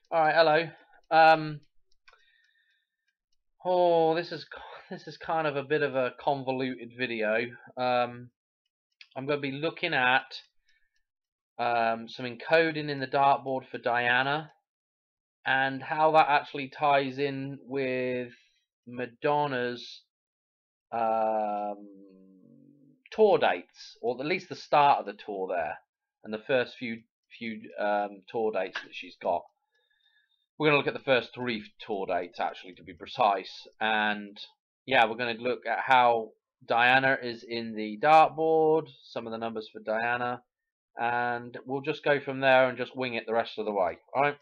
All right, hello. Um, oh, this is kind of a bit of a convoluted video. I'm going to be looking at some encoding in the dartboard for Diana and how that actually ties in with Madonna's um, tour dates, or at least the start of the tour there, and the first few tour dates that she's got. We're going to look at the first 3 tour dates, actually, to be precise. And yeah, we're going to look at how Diana is in the dartboard, some of the numbers for Diana, and we'll just go from there and just wing it the rest of the way. All right.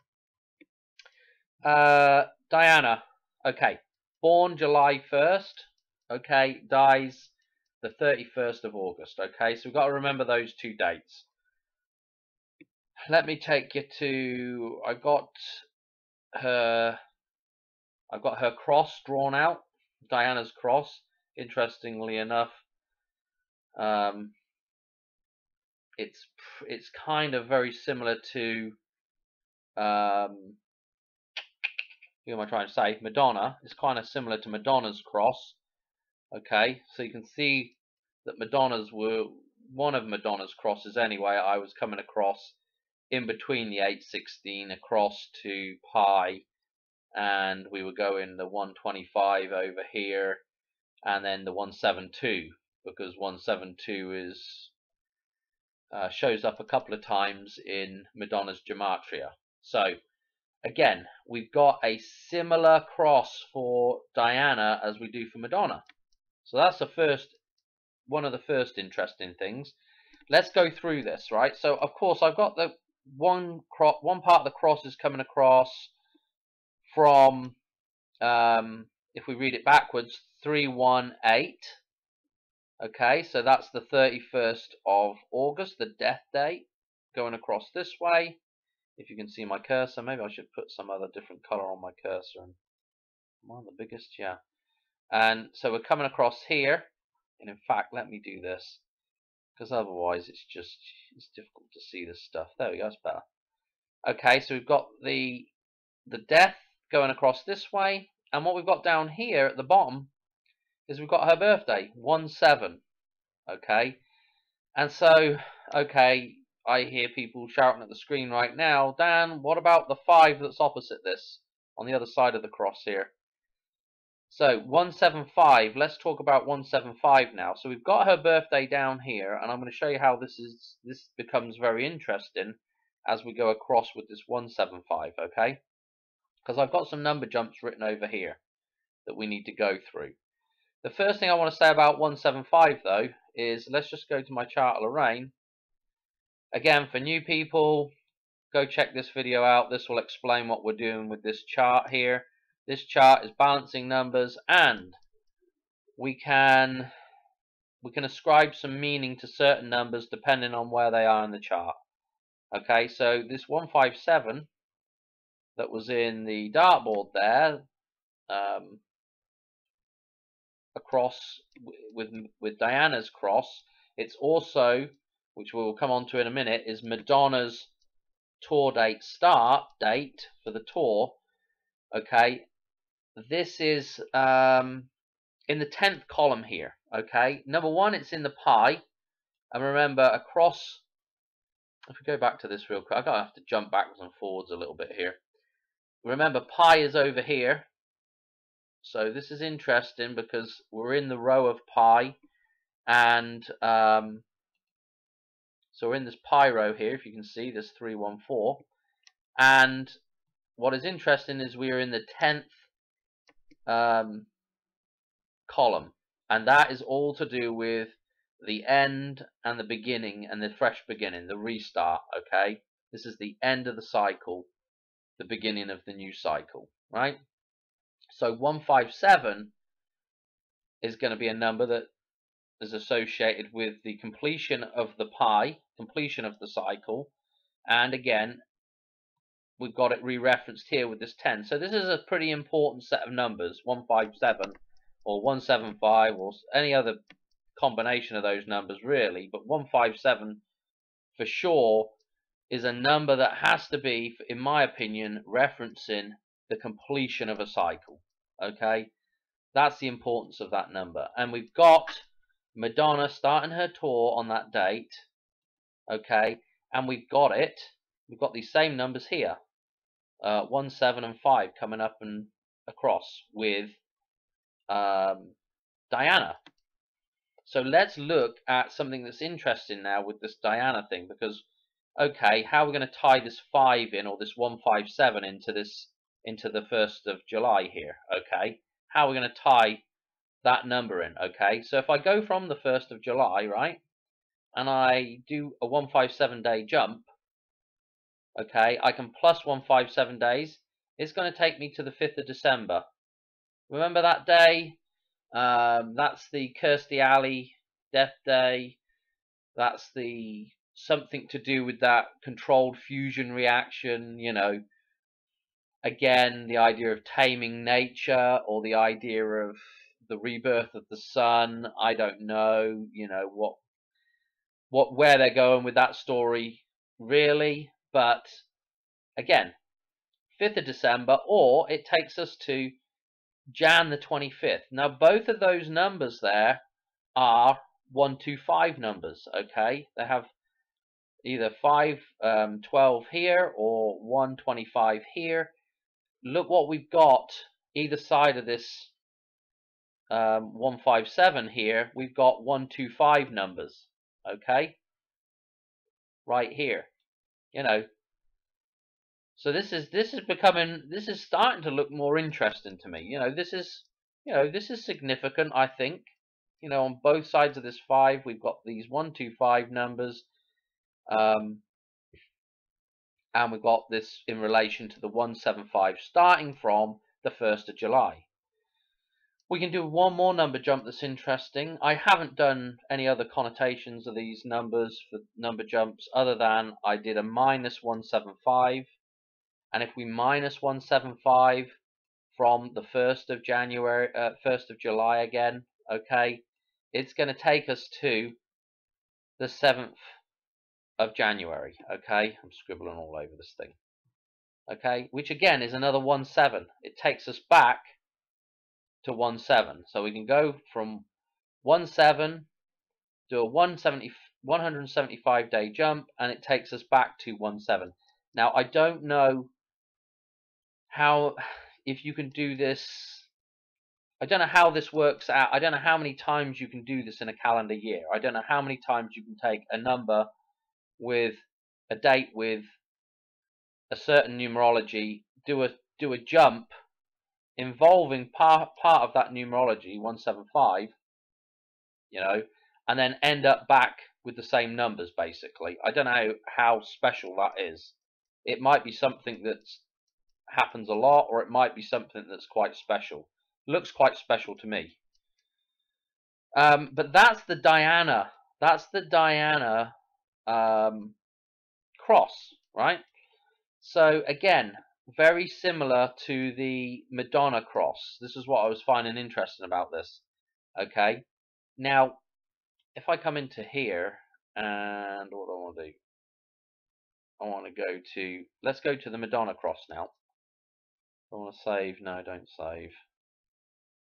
Diana, okay, born July 1st, okay, dies the 31st of August, okay, so we've got to remember those 2 dates. Let me take you to, I've got her cross drawn out, Diana's cross. Interestingly enough, it's kind of very similar to who am I trying to say? Madonna. It's kind of similar to Madonna's cross. Okay, so you can see that Madonna's were one of Madonna's crosses anyway. I was coming across in between the 816 across to pi, and we were going the 125 over here, and then the 172, because 172 is shows up a couple of times in Madonna's gematria. So again, we've got a similar cross for Diana as we do for Madonna. So that's one of the first interesting things. Let's go through this, right? So of course I've got the one part of the cross is coming across from, if we read it backwards, 318. Okay, so that's the 31st of August, the death date, going across this way. If you can see my cursor, maybe I should put some other different color on my cursor. And am I the biggest? Yeah. And so we're coming across here. And in fact, let me do this, because otherwise it's difficult to see this stuff. There we go, that's better. Okay, so we've got the death going across this way. And what we've got down here at the bottom is we've got her birthday, 1/7. Okay, and so, okay, I hear people shouting at the screen right now, Dan, what about the 5 that's opposite this, on the other side of the cross here? So 175, let's talk about 175 now. So we've got her birthday down here, and I'm going to show you how this becomes very interesting as we go across with this 175, okay? Because I've got some number jumps written over here that we need to go through. The first thing I want to say about 175 though is, let's just go to my chart of Lorraine. Again, for new people, go check this video out. This will explain what we're doing with this chart here. This chart is balancing numbers, and we can ascribe some meaning to certain numbers depending on where they are in the chart. Okay, so this 157 that was in the dartboard there, across with Diana's cross, it's also, which we'll come on to in a minute, is Madonna's tour date, start date for the tour. Okay, this is in the 10th column here. Okay, number 1, it's in the pi, and remember across, if we go back to this real quick, I'm gonna have to jump backwards and forwards a little bit here. Remember, pi is over here, so this is interesting because we're in the row of pi, and so we're in this pi row here. If you can see this 314, and what is interesting is we are in the 10th column, and that is all to do with the end and the beginning and the fresh beginning, the restart. Okay, this is the end of the cycle, the beginning of the new cycle, right? So 157 is going to be a number that is associated with the completion of the pi, completion of the cycle, and again we've got it re-referenced here with this 10. So this is a pretty important set of numbers, 157 or 175 or any other combination of those numbers really, but 157 for sure is a number that has to be, in my opinion, referencing the completion of a cycle. Okay, that's the importance of that number. And we've got Madonna starting her tour on that date. Okay, and we've got it. We've got these same numbers here, 1, 7, and 5 coming up and across with Diana. So let's look at something that's interesting now with this Diana thing, because okay, how are we going to tie this 5 in, or this 157 into the 1st of July here? Okay, how are we going to tie that number in? Okay, so if I go from the 1st of July, right, and I do a 157 day jump, okay, I can plus 157 days. It's going to take me to the 5th of December. Remember that day? That's the Kirstie Alley death day. That's the something to do with that controlled fusion reaction, you know. Again, the idea of taming nature, or the idea of the rebirth of the sun. I don't know, you know, where they're going with that story, really. But again, 5th of December, or it takes us to Jan the 25th. Now, both of those numbers there are 125 numbers, okay? They have either 512 here or 125 here. Look what we've got either side of this 157 here. We've got 125 numbers, okay? Right here, you know. So this is starting to look more interesting to me. You know, this is significant, I think. You know, on both sides of this 5, we've got these 125 numbers, and we've got this in relation to the 175 starting from the 1st of July. We can do one more number jump that's interesting. I haven't done any other connotations of these numbers for number jumps other than I did a minus 175. And if we minus 175 from the 1st of January, 1st of July again, okay, it's going to take us to the 7th of January, okay? I'm scribbling all over this thing, okay, which again is another 1-7. It takes us back to 1-7. So we can go from 1-7, do a 175 day jump, and it takes us back to 1-7. Now, I don't know how, if you can do this, I don't know how this works out. I don't know how many times you can do this in a calendar year. I don't know how many times you can take a number with a date with a certain numerology, do a jump involving part of that numerology, 175, you know, and then end up back with the same numbers, basically. I don't know how special that is. It might be something that happens a lot, or it might be something that's quite special. Looks quite special to me. But that's the Diana. That's the Diana cross, right? So again, very similar to the Madonna cross. This is what I was finding interesting about this. Okay, now if I come into here, and what do I want to do? I want to go to, let's go to the Madonna cross now. I want to save. No, don't save.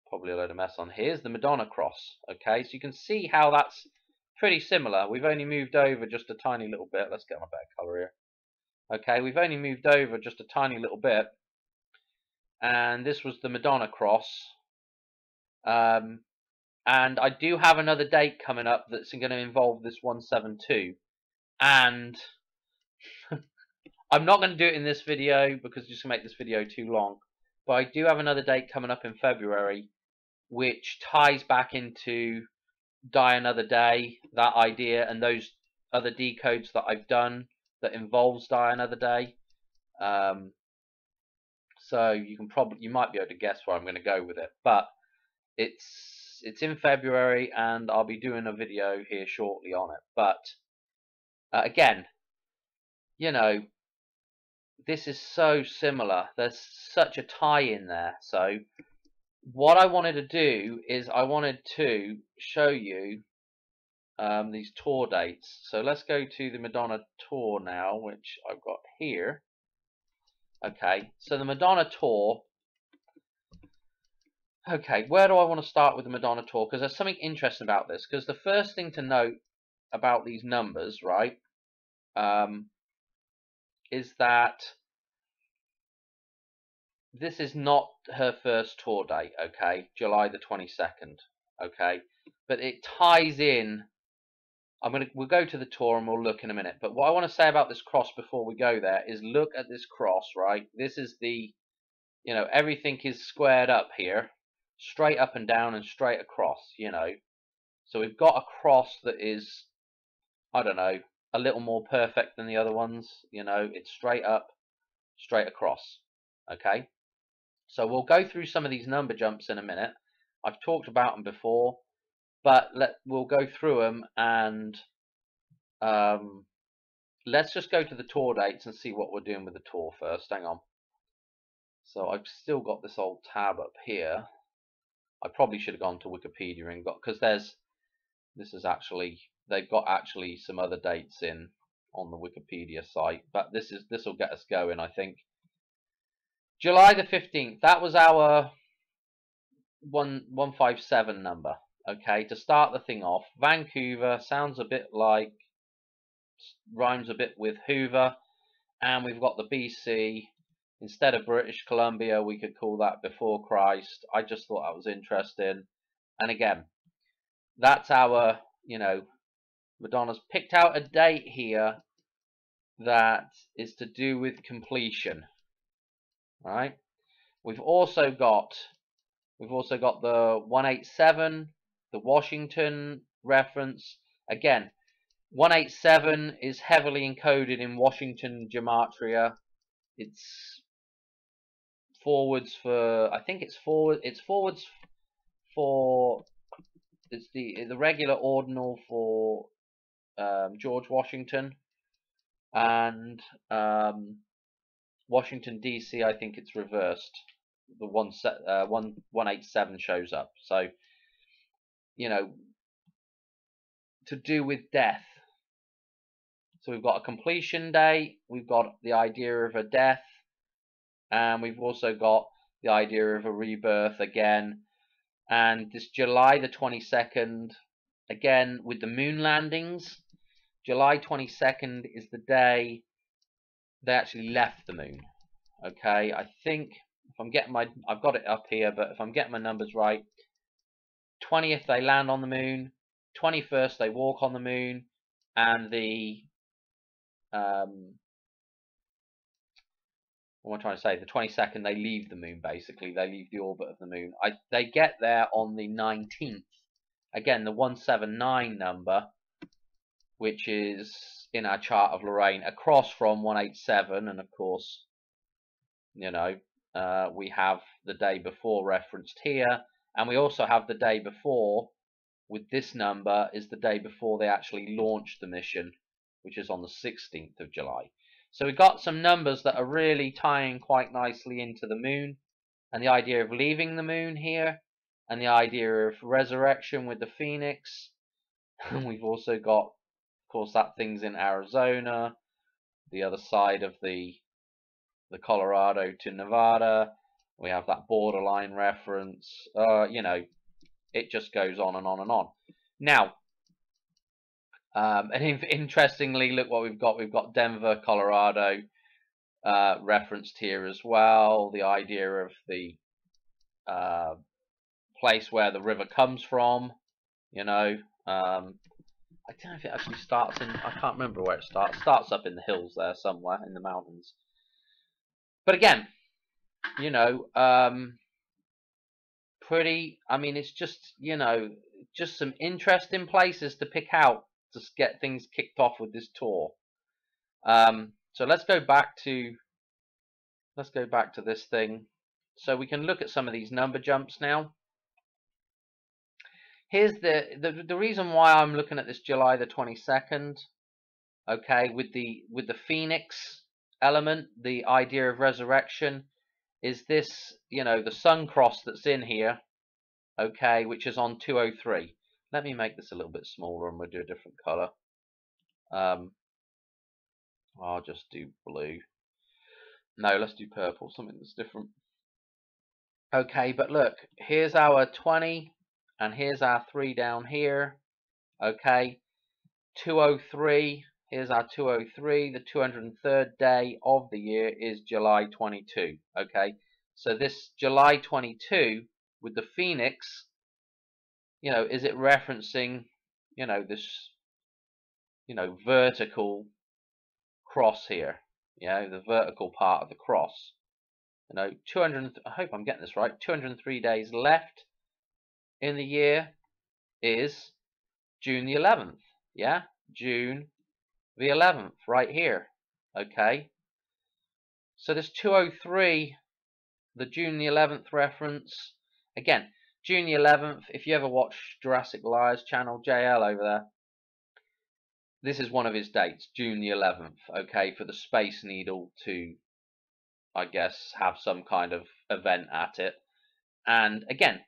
Probably a load of mess on. Here's the Madonna cross. Okay, so you can see how that's pretty similar. We've only moved over just a tiny little bit. Let's get my better color here. Okay, we've only moved over just a tiny little bit, and this was the Madonna cross. And I do have another date coming up that's going to involve this 172, and I'm not going to do it in this video because it's just going to make this video too long. But I do have another date coming up in February, which ties back into Die Another Day, that idea, and those other decodes that I've done that involves Die Another Day. So you might be able to guess where I'm going to go with it, but it's in February, and I'll be doing a video here shortly on it. But again, you know, this is so similar. There's such a tie in there. So what I wanted to do is I wanted to show you these tour dates. So let's go to the Madonna tour now, which I've got here. Okay, so the Madonna tour. Okay, where do I want to start with the Madonna tour? Because there's something interesting about this. Because the first thing to note about these numbers, right, is that this is not her first tour date, okay, July the 22nd, okay, but it ties in. We'll go to the tour and we'll look in a minute. But what I want to say about this cross before we go there is look at this cross, right? This is the, everything is squared up here, straight up and down and straight across, So we've got a cross that is, I don't know, a little more perfect than the other ones, it's straight up, straight across, okay? So we'll go through some of these number jumps in a minute. I've talked about them before, but we'll go through them and let's just go to the tour dates and see what we're doing with the tour first. Hang on. So I've still got this old tab up here. I probably should have gone to Wikipedia and got, because they've got actually some other dates in on the Wikipedia site, but this will get us going, I think. July the 15th, that was our 157 number. Okay, to start the thing off, Vancouver sounds a bit like, rhymes a bit with Hoover, and we've got the BC. Instead of British Columbia, we could call that before Christ. I just thought that was interesting. And again, that's our, Madonna's picked out a date here that is to do with completion. Right? We've also got the 187, the Washington reference. Again, 187 is heavily encoded in Washington gematria. It's forwards for, I think it's forwards for, it's the regular ordinal for George Washington, and Washington DC, I think it's reversed. The 187 shows up. So, to do with death. So we've got a completion date, we've got the idea of a death, and we've also got the idea of a rebirth again. And this July the 22nd, again with the moon landings, July 22nd is the day they actually left the moon. Okay, I think if I'm getting I've got it up here, but if I'm getting my numbers right, 20th they land on the moon, 21st they walk on the moon, and the what am I trying to say? The 22nd they leave the moon. Basically, they leave the orbit of the moon. They get there on the 19th. Again, the 179 number, which is in our chart of Lorraine, across from 187, and of course, we have the day before referenced here, and we also have the day before with this number is the day before they actually launched the mission, which is on the 16th of July. So we've got some numbers that are really tying quite nicely into the moon, and the idea of leaving the moon here, and the idea of resurrection with the phoenix. And we've also got, of course, that thing's in Arizona, the other side of the Colorado to Nevada. We have that borderline reference. It just goes on and on and on. Now, and interestingly, look what we've got. We've got Denver, Colorado referenced here as well. The idea of the place where the river comes from. I don't know if it actually starts in, I can't remember where it starts. It starts up in the hills there somewhere, in the mountains. But again, pretty, it's just, just some interesting places to pick out to get things kicked off with this tour. So let's go back to this thing. So we can look at some of these number jumps now. Here's the reason why I'm looking at this July the 22nd, okay, with the phoenix element, the idea of resurrection, is this, the sun cross that's in here, okay, which is on 203. Let me make this a little bit smaller and we'll do a different color. I'll just do blue. No, let's do purple, something that's different. Okay, but look, here's our 20 and here's our 3 down here. Okay, 203, here's our 203. The 203rd day of the year is July 22. Okay, so this July 22 with the phoenix, you know, is it referencing, you know, this, you know, vertical cross here? You know, the vertical part of the cross. You know, 200, I hope I'm getting this right, 203 days left in the year is June the 11th. Yeah, June the 11th, right here. Okay, so this 203, the June the 11th reference, again, June the 11th, if you ever watch Jurassic Liars channel, JL over there, this is one of his dates, June the 11th, okay, for the Space Needle to, I guess, have some kind of event at it. And again,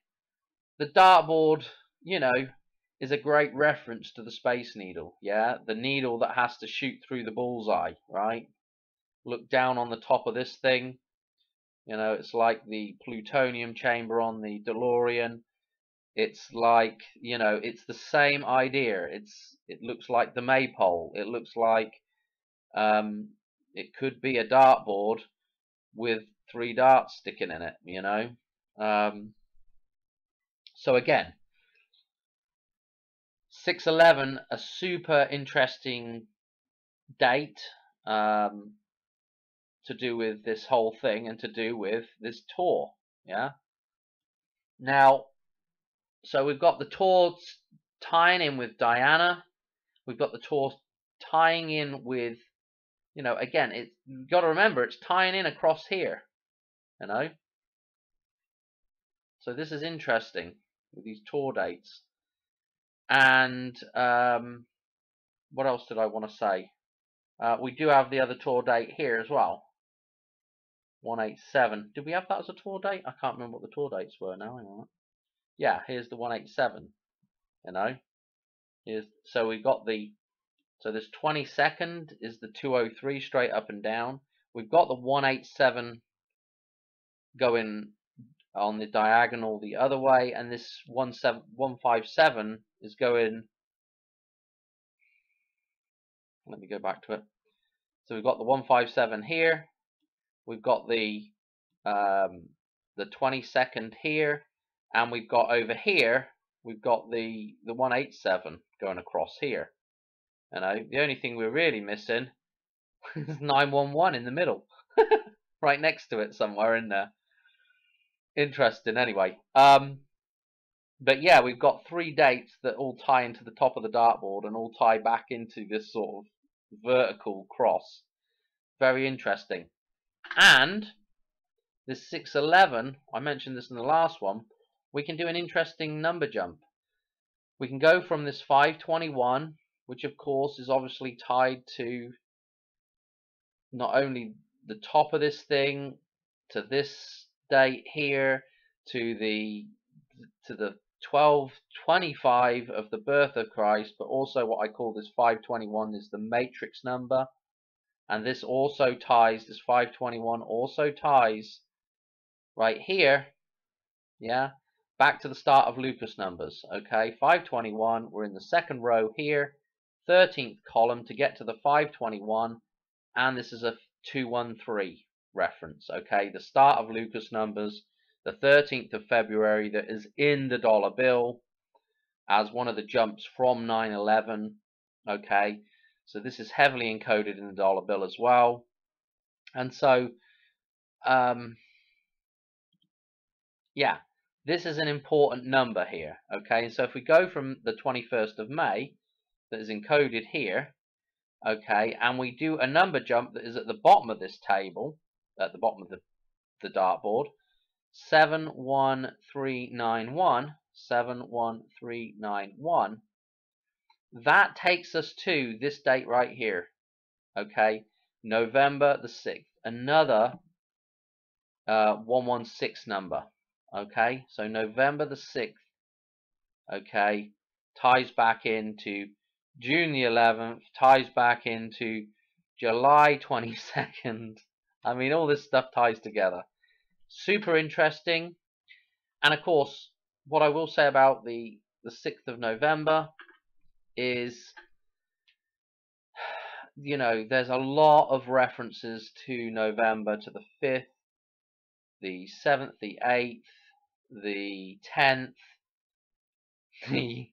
the dartboard, you know, is a great reference to the Space Needle, yeah? The needle that has to shoot through the bullseye, right? Look down on the top of this thing. You know, it's like the plutonium chamber on the DeLorean. It's like, you know, it's the same idea. It looks like the maypole. It looks like it could be a dartboard with 3 darts sticking in it, you know. So again, 6/11, a super interesting date to do with this whole thing and to do with this tour, yeah. Now, so we've got the tour tying in with Diana. We've got the tour tying in with, you know, again, you've got to remember it's tying in across here, you know. So this is interesting with these tour dates. And what else did I want to say? We do have the other tour date here as well. 187. Did we have that as a tour date? I can't remember what the tour dates were now. Hang on. Yeah, here's the 187. You know, so we've got so this 22nd is the 203 straight up and down. We've got the 187 going on the diagonal the other way, and this 157 is going. Let me go back to it. So we've got the 157 here. We've got the 22nd here, and we've got over here. We've got the 187 going across here. You know, the only thing we're really missing is 911 in the middle, right next to it somewhere in there. Interesting, anyway. But yeah, we've got 3 dates that all tie into the top of the dartboard and all tie back into this sort of vertical cross. Very interesting. And this 6/11, I mentioned this in the last one, we can do an interesting number jump. We can go from this 521, which of course is obviously tied to not only the top of this thing, to this date here, to the 1225 of the birth of Christ, but also what I call this 521 is the matrix number. And this also ties, this 521 also ties right here, yeah, back to the start of Lucas numbers. Okay, 521, we're in the second row here, 13th column to get to the 521, and this is a 213 reference. Okay, the start of Lucas numbers, the 13th of February, that is in the dollar bill as one of the jumps from 9/11. Okay, so this is heavily encoded in the dollar bill as well. And so yeah, this is an important number here. Okay, so if we go from the 21st of May that is encoded here, okay, and we do a number jump that is at the bottom of this table, at the bottom of the dartboard, 71391, 71391, that takes us to this date right here. Okay, November the 6th, another 116 number. Okay, so November the 6th, okay, ties back into June the 11th, ties back into July 22nd. I mean, all this stuff ties together. Super interesting. And of course, what I will say about the 6th of November is, you know, there's a lot of references to November, to the 5th, the 7th, the 8th, the 10th, the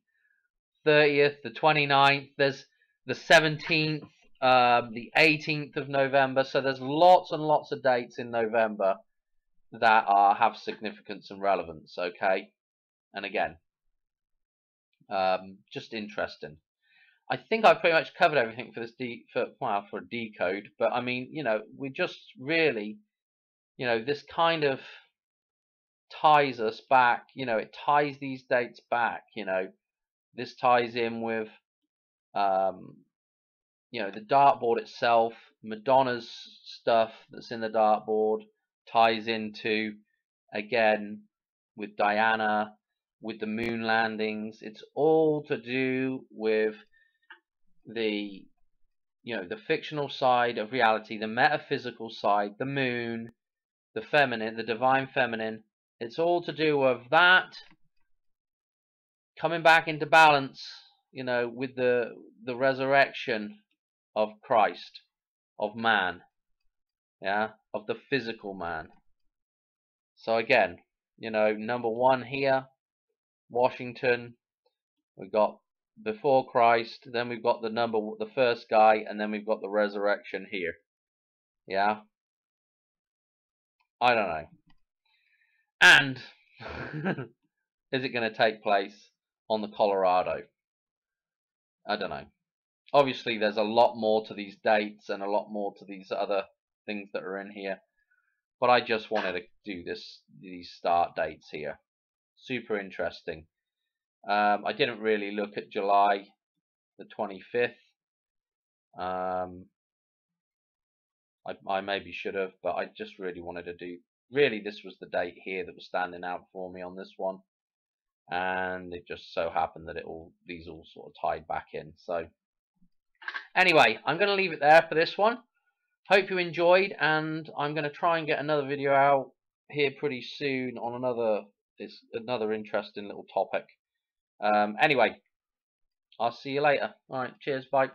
30th, the 29th, there's the 17th, the 18th of November. So there's lots and lots of dates in November that have significance and relevance, okay? And again, just interesting. I think I've pretty much covered everything for this for decode, but I mean, you know, we just really, you know, this kind of ties us back, you know, it ties these dates back, you know. This ties in with, you know, the dartboard itself, Madonna's stuff that's in the dartboard ties into, again, with Diana, with the moon landings. It's all to do with the, you know, the fictional side of reality, the metaphysical side, the moon, the feminine, the divine feminine. It's all to do with that coming back into balance, you know, with the resurrection of Christ, of man, yeah, of the physical man. So again, you know, number 1 here, Washington. We've got before Christ, then we've got the first guy, and then we've got the resurrection here. Yeah, I don't know. And is it going to take place on the Colorado? I don't know. Obviously, there's a lot more to these dates and a lot more to these other things that are in here. But I just wanted to do these start dates here. Super interesting. I didn't really look at July the 25th. I maybe should have, but I just really wanted to do. Really, this was the date here that was standing out for me on this one, and it just so happened that these all sort of tied back in. So anyway, I'm going to leave it there for this one. Hope you enjoyed, and I'm going to try and get another video out here pretty soon on another interesting little topic. Anyway, I'll see you later. All right, cheers, bye.